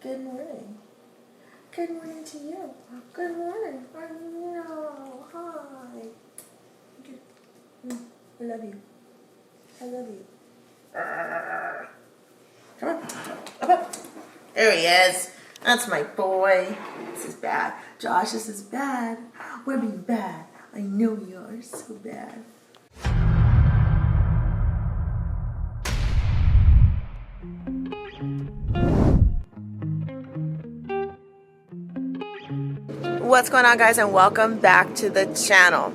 Good morning. Good morning to you. Good morning. No. Hi. I love you. I love you. Come on. Up. There he is. That's my boy. This is bad. Josh, this is bad. We're being bad. I know you are so bad. What's going on, guys, and welcome back to the channel.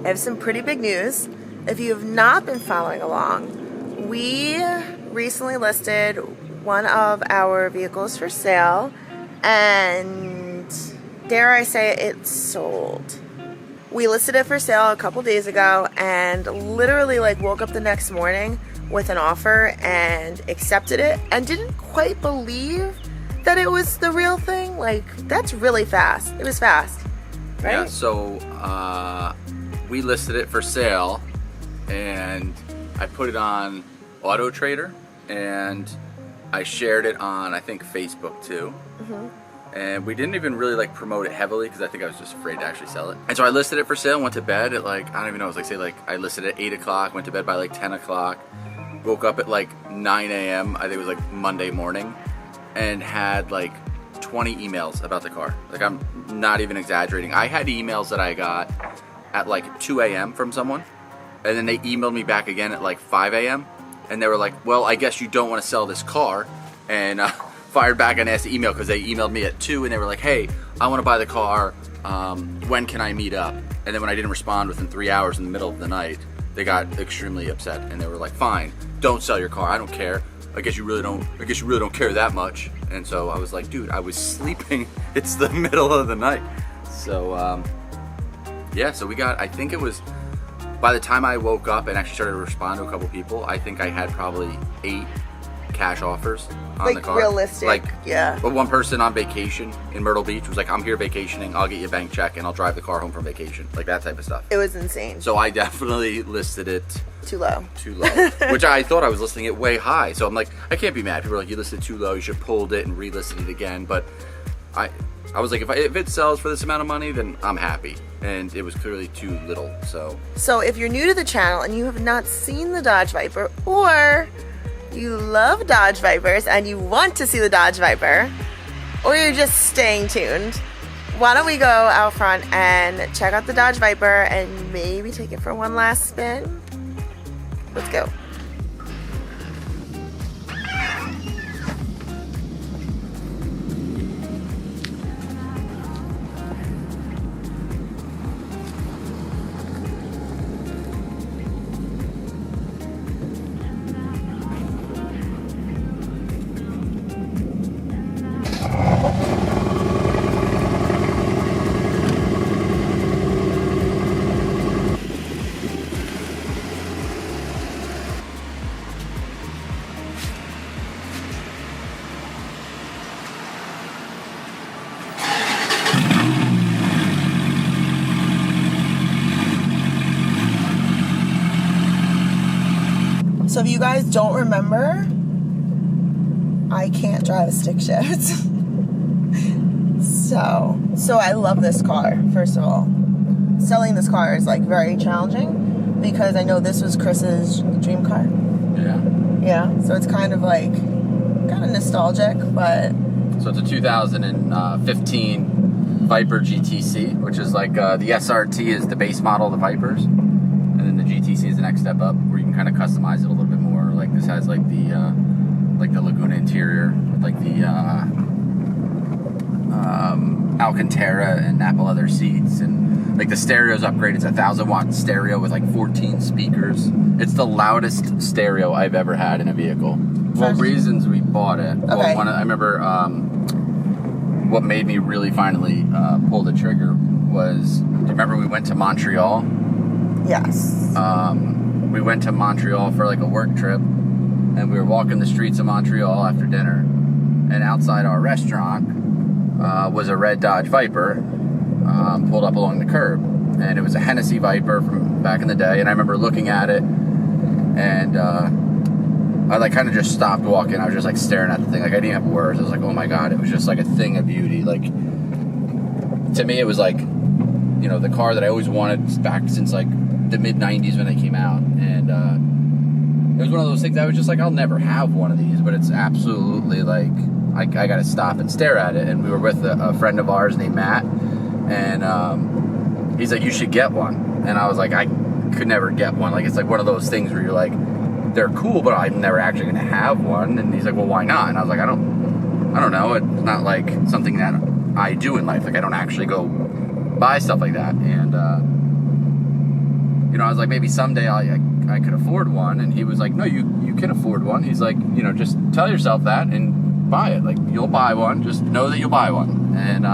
I have some pretty big news. If you have not been following along, we recently listed one of our vehicles for sale, and dare I say it sold. We listed it for sale a couple days ago and literally woke up the next morning with an offer and accepted it and didn't quite believe that it was the real thing. That's really fast. It was fast, right? Yeah, so we listed it for sale and I put it on Auto Trader and I shared it on, I think, Facebook too. And we didn't even really promote it heavily because I think I was just afraid to actually sell it. And so I listed it for sale and went to bed at I don't even know, it was I listed it at 8 o'clock, went to bed by 10 o'clock, woke up at 9 a.m. I think it was Monday morning, and had 20 emails about the car. I'm not even exaggerating. I had emails that I got at 2 a.m. from someone, and then they emailed me back again at 5 a.m. and they were like, well, I guess you don't want to sell this car, and fired back and asked the email because they emailed me at 2 and they were like, hey, I want to buy the car, when can I meet up? And then when I didn't respond within 3 hours in the middle of the night, they got extremely upset and they were like, fine, don't sell your car, I don't care. I guess you really don't care that much. And so I was like, dude, I was sleeping. It's the middle of the night. So yeah, so we got, I think it was, by the time I woke up and actually started to respond to a couple people, I think I had probably 8 cash offers on the car. Realistic, yeah. But one person on vacation in Myrtle Beach was like, I'm here vacationing, I'll get you a bank check and I'll drive the car home from vacation. That type of stuff. It was insane. So I definitely listed it too low. Which I thought I was listing it way high. So I'm like, I can't be mad. People are like, you listed too low, you should have pulled it and relisted it again. But I was like, if it sells for this amount of money, then I'm happy. And it was clearly too little. So if you're new to the channel and you have not seen the Dodge Viper, or you love Dodge Vipers and you want to see the Dodge Viper, or you're just staying tuned, why don't we go out front and check out the Dodge Viper and maybe take it for one last spin? Let's go. So if you guys don't remember, I can't drive a stick shift. So I love this car, first of all. Selling this car is very challenging because I know this was Chris's dream car. Yeah, so it's kind of nostalgic, but... So it's a 2015 Viper GTC, which is the SRT is the base model of the Vipers. And then the GTC is the next step up, where you can kind of customize it a little bit more. This has the Laguna interior with the Alcantara and Napa leather seats, and the stereo's upgraded. It's a 1,000-watt stereo with 14 speakers. It's the loudest stereo I've ever had in a vehicle. Well, reasons we bought it. Okay. Well, I remember what made me really finally pull the trigger was, do you remember we went to Montreal? Yes. We went to Montreal for a work trip, and we were walking the streets of Montreal after dinner, and outside our restaurant was a red Dodge Viper pulled up along the curb, and it was a Hennessy Viper from back in the day. And I remember looking at it, and I like kind of just stopped walking. I was just like staring at the thing. Like I didn't have words. I was like, oh my God, it was just like a thing of beauty. Like to me, it was like, you know, the car that I always wanted back since like the mid 90s when they came out. And it was one of those things I was just like, I'll never have one of these, but it's absolutely like, I got to stop and stare at it. And we were with a friend of ours named Matt, and he's like, you should get one. And I was like, I could never get one. Like, it's like one of those things where you're like, they're cool, but I'm never actually going to have one. And he's like, well, why not? And I was like, I don't know. It's not like something that I do in life. Like, I don't actually go buy stuff like that. And, you know, I was like, maybe someday I could afford one. And he was like, no, you can afford one. He's like, you know, just tell yourself that and buy it. Like, you'll buy one. Just know that you'll buy one. And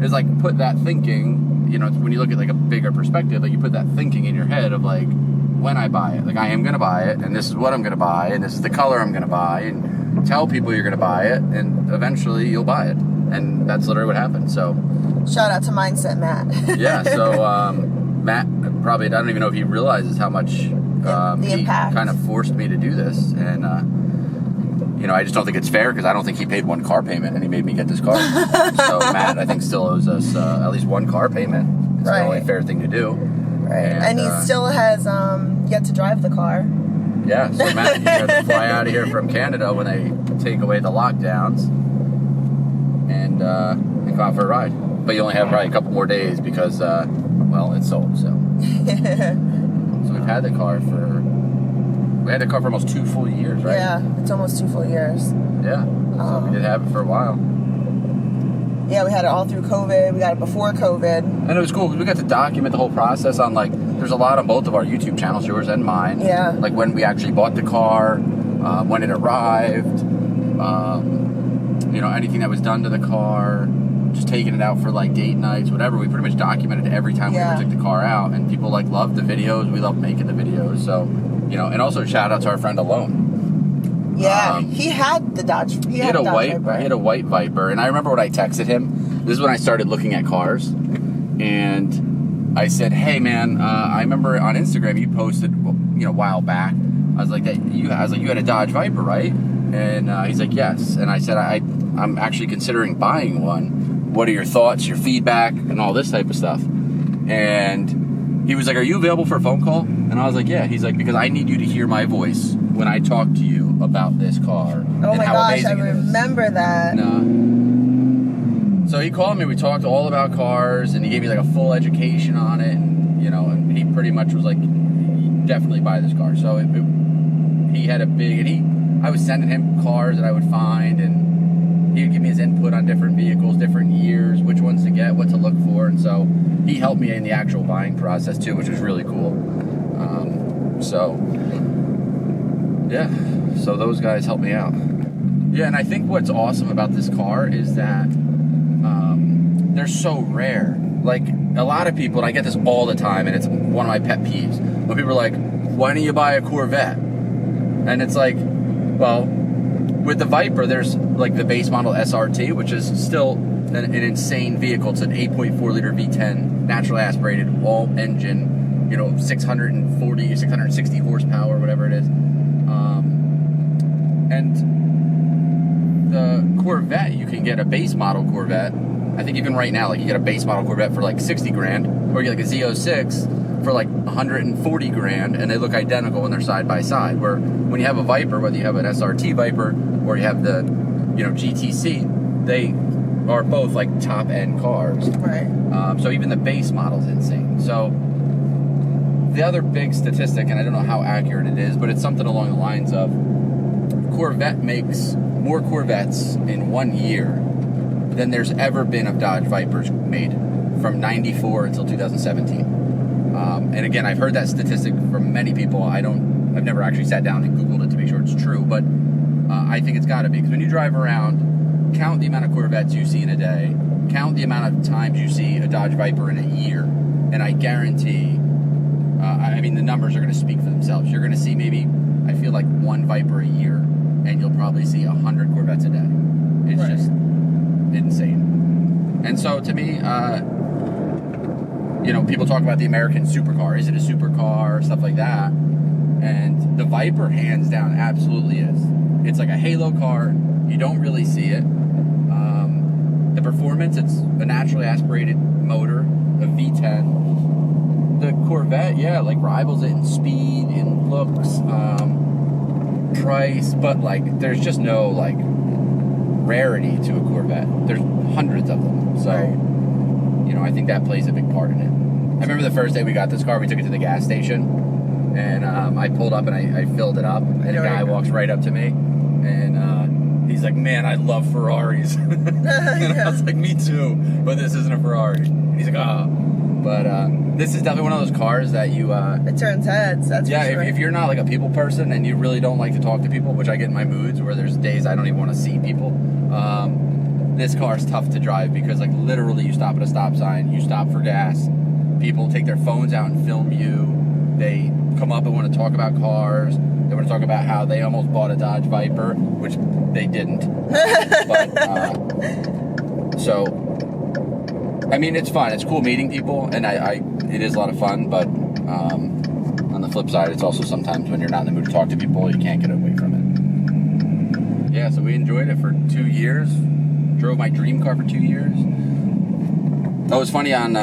it's like, put that thinking, you know, when you look at like a bigger perspective, like you put that thinking in your head of like, when I buy it, like I am going to buy it, and this is what I'm going to buy, and this is the color I'm going to buy, and tell people you're going to buy it, and eventually you'll buy it. And that's literally what happened. So shout out to Mindset Matt. Yeah, so Matt probably, I don't even know if he realizes how much the he impact kind of forced me to do this. And you know, I just don't think it's fair because I don't think he paid one car payment and he made me get this car. So Matt, I think, still owes us at least one car payment. It's the only fair thing to do. Right. And he still has yet to drive the car. Yeah, so Matt, you have to fly out of here from Canada when they take away the lockdowns and come out for a ride. But you only have probably a couple more days because, well, it's sold, so. So we've had the car for almost 2 full years, right? Yeah, it's almost 2 full years. Yeah, so we did have it for a while. Yeah, we had it all through COVID. We got it before COVID. And it was cool because we got to document the whole process on, like, there's a lot on both of our YouTube channels, yours and mine. Yeah. Like when we actually bought the car, when it arrived, you know, anything that was done to the car, just taking it out for like date nights, whatever. We pretty much documented every time we ever took the car out, and people like loved the videos. We loved making the videos. So, you know, and also shout out to our friend Alone. Yeah, he had the Dodge. He had a white Viper, and I remember when I texted him. This is when I started looking at cars, and I said, "Hey, man, I remember on Instagram you posted, you know, a while back. I was like, you had a Dodge Viper, right?" And he's like, "Yes." And I said, I'm actually considering buying one. What are your thoughts, your feedback, and all this type of stuff? And he was like, "Are you available for a phone call?" And I was like, "Yeah." He's like, "Because I need you to hear my voice when I talk to you about this car." Oh my gosh, I remember that. So he called me. We talked all about cars, and he gave me like a full education on it. And you know, and he pretty much was like, "Definitely buy this car." So he had a big, and I was sending him cars that I would find, and he would give me his input on different vehicles, different years, which ones to get, what to look for, and so he helped me in the actual buying process too, which was really cool. Yeah, so those guys helped me out. Yeah, and I think what's awesome about this car is that they're so rare. Like, a lot of people, and I get this all the time, and it's one of my pet peeves, when people are like, "Why don't you buy a Corvette?" And it's like, well, with the Viper, there's like the base model SRT, which is still an insane vehicle. It's an 8.4 liter V10, naturally aspirated, all engine, you know, 640, 660 horsepower, whatever it is. And the Corvette, you can get a base model Corvette. I think even right now, like, you get a base model Corvette for like 60 grand, or you get like a Z06 for like 140 grand, and they look identical when they're side by side. Where when you have a Viper, whether you have an SRT Viper or you have the, you know, GTC, they are both like top end cars. Right. So even the base model's insane. So the other big statistic, and I don't know how accurate it is, but it's something along the lines of Corvette makes more Corvettes in 1 year than there's ever been of Dodge Vipers made from 94 until 2017. And again, I've heard that statistic from many people. I've never actually sat down and Googled it to make sure it's true, but I think it's got to be, because when you drive around, count the amount of Corvettes you see in a day, count the amount of times you see a Dodge Viper in a year, and I guarantee, I mean, the numbers are going to speak for themselves. You're going to see maybe, I feel like, 1 Viper a year, and you'll probably see 100 Corvettes a day. It's just insane. And so to me, you know, people talk about the American supercar. Is it a supercar? Stuff like that. And the Viper, hands down, absolutely is. It's like a halo car. You don't really see it. The performance, it's a naturally aspirated motor, a V10. The Corvette, yeah, like rivals it in speed, in looks, price, but like there's just no like rarity to a Corvette. There's hundreds of them. So, you know, I think that plays a big part in it. I remember the first day we got this car, we took it to the gas station, and I pulled up and I filled it up, and a guy walks right up to me, and he's like, "Man, I love Ferraris." And I was like, "Me too, but this isn't a Ferrari." And he's like, "Oh." But this is definitely one of those cars that you... it turns heads, that's for sure. If you're not like a people person and you really don't like to talk to people, which I get in my moods where there's days I don't even want to see people, this car's tough to drive because like literally you stop at a stop sign, you stop for gas, people take their phones out and film you, they come up and want to talk about cars, they want to talk about how they almost bought a Dodge Viper, which they didn't. But, so, I mean, it's fun. It's cool meeting people, and it is a lot of fun, but on the flip side, it's also sometimes when you're not in the mood to talk to people, you can't get away from it. Yeah, so we enjoyed it for 2 years. Drove my dream car for 2 years. Oh, it was funny, on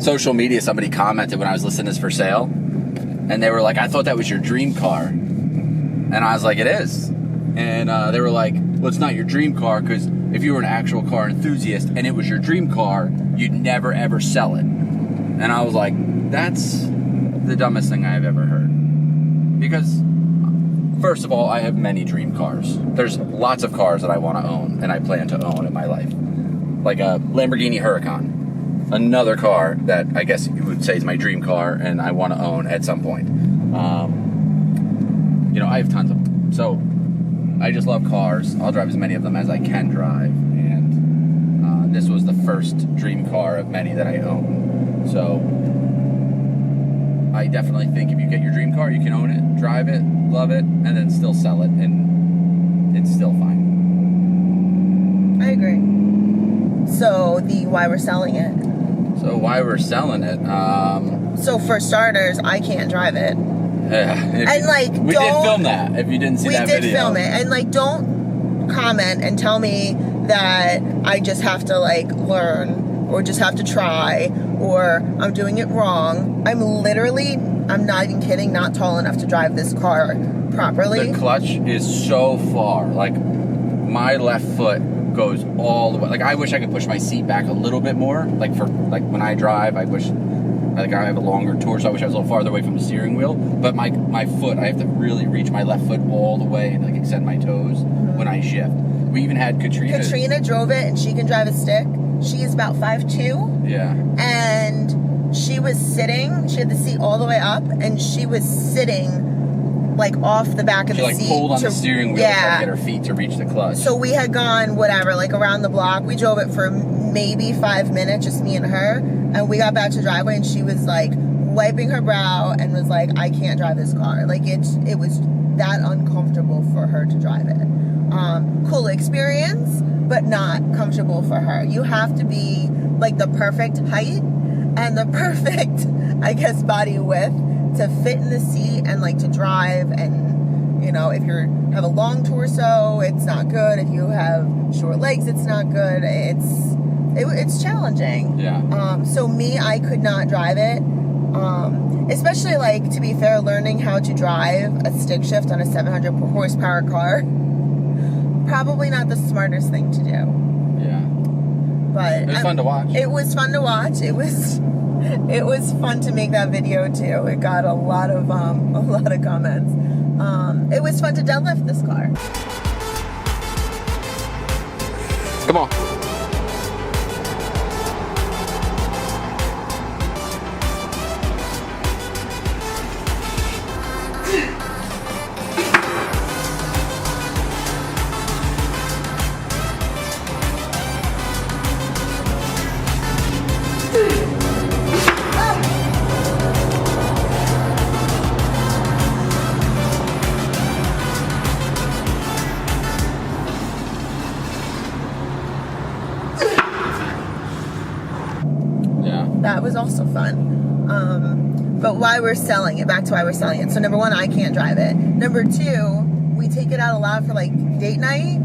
social media, somebody commented when I was listing this for sale, and they were like, "I thought that was your dream car." And I was like, "It is." And they were like, "Well, it's not your dream car, because if you were an actual car enthusiast and it was your dream car, you'd never ever sell it." And I was like, that's the dumbest thing I've ever heard. Because, first of all, I have many dream cars. There's lots of cars that I want to own and I plan to own in my life. Like a Lamborghini Huracan. Another car that I guess you would say is my dream car and I want to own at some point. You know, I have tons of them. So, I just love cars. I'll drive as many of them as I can drive. And this was the first dream car of many that I own. So, I definitely think if you get your dream car, you can own it, drive it, love it, and then still sell it, and it's still fine. I agree. So, why we're selling it? So, for starters, I can't drive it. Yeah. And like, we did film that, if you didn't see that video. We did film it. And like, don't comment and tell me that I just have to like learn or just have to try or I'm doing it wrong. I'm not even kidding, not tall enough to drive this car properly. The clutch is so far. Like, my left foot goes all the way. Like, I wish I could push my seat back a little bit more. Like, when I drive, I wish... Like, I have a longer tour, so I wish I was a little farther away from the steering wheel. But my foot, I have to really reach my left foot all the way and like extend my toes when I shift. We even had Katrina. Katrina drove it, and she can drive a stick. She is about 5'2". Yeah. And she was sitting. She had the seat all the way up, and she was sitting like off the back of the seat. She pulled on the steering wheel to try to get her feet to reach the clutch. So we had gone whatever, like around the block. We drove it for maybe 5 minutes, just me and her. And we got back to the driveway, and she was like wiping her brow and was like, "I can't drive this car." Like it was that uncomfortable for her to drive it. Cool experience, but not comfortable for her. You have to be like the perfect height and the perfect, I guess, body width to fit in the seat and like to drive. And you know, if you have a long torso, it's not good. If you have short legs, it's not good. It's challenging. Yeah. So I could not drive it. Especially like, to be fair, learning how to drive a stick shift on a 700 horsepower car. Probably not the smartest thing to do. Yeah. But it was fun to watch. It was fun to watch. It was fun to make that video too. It got a lot of comments. It was fun to deadlift this car. Come on. That was also fun. But why we're selling it, back to why we're selling it. So number one, I can't drive it. Number two, we take it out a lot for like date night,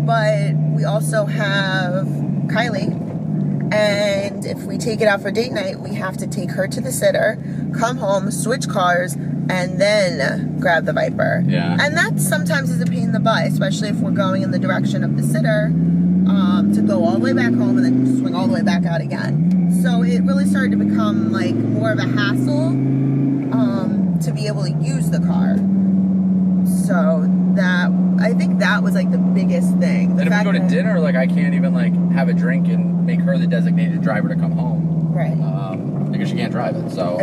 but we also have Kylie. And if we take it out for date night, we have to take her to the sitter, come home, switch cars, and then grab the Viper. Yeah. And that sometimes is a pain in the butt, especially if we're going in the direction of the sitter, to go all the way back home and then swing all the way back out again. So it really started to become like more of a hassle to be able to use the car. So that, I think that was like the biggest thing. And if we go to dinner, like I can't even like have a drink and make her the designated driver to come home. Right. Because she can't drive it. So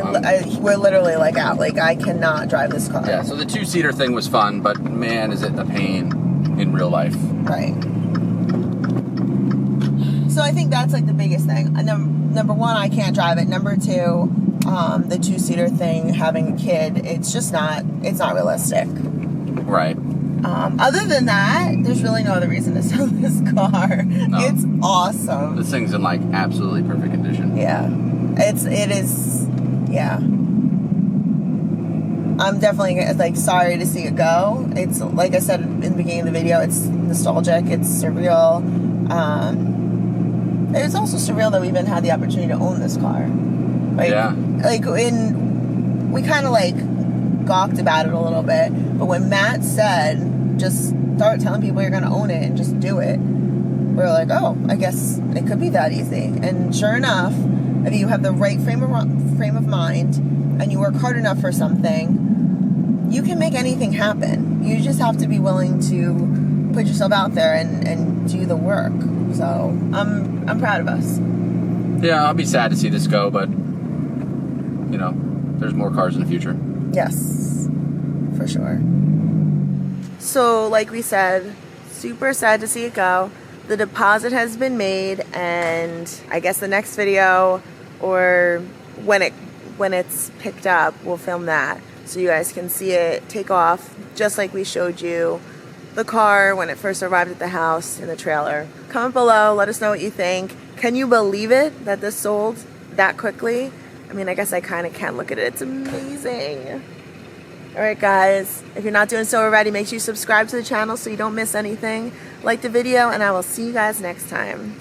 we're literally like out. Like I cannot drive this car. yeah. So the 2-seater thing was fun, but man, is it a pain in real life. Right. So I think that's like the biggest thing. Number one, I can't drive it. Number two, the 2-seater thing, having a kid, it's just not realistic. Right. Other than that, there's really no other reason to sell this car. No. It's awesome. This thing's in like absolutely perfect condition. Yeah. It is, yeah. I'm definitely like sorry to see it go. It's like I said in the beginning of the video, it's nostalgic, it's surreal. It's also surreal that we even had the opportunity to own this car. Like, yeah. Like we kind of like gawked about it a little bit, but when Matt said just start telling people you're gonna own it and just do it, we're like, oh, I guess it could be that easy. And sure enough, if you have the right frame of mind and you work hard enough for something, you can make anything happen. You just have to be willing to put yourself out there and do the work. So I'm proud of us. Yeah, I'll be sad to see this go, but you know, there's more cars in the future. Yes, for sure. So like we said, super sad to see it go. The deposit has been made, and I guess the next video or when it's picked up, we'll film that so you guys can see it take off just like we showed you the car when it first arrived at the house in the trailer. Comment below, let us know what you think. Can you believe it that this sold that quickly? I mean, I guess I kind of can. Look at it, it's amazing. Alright guys, if you're not doing so already, make sure you subscribe to the channel so you don't miss anything. Like the video, and I will see you guys next time.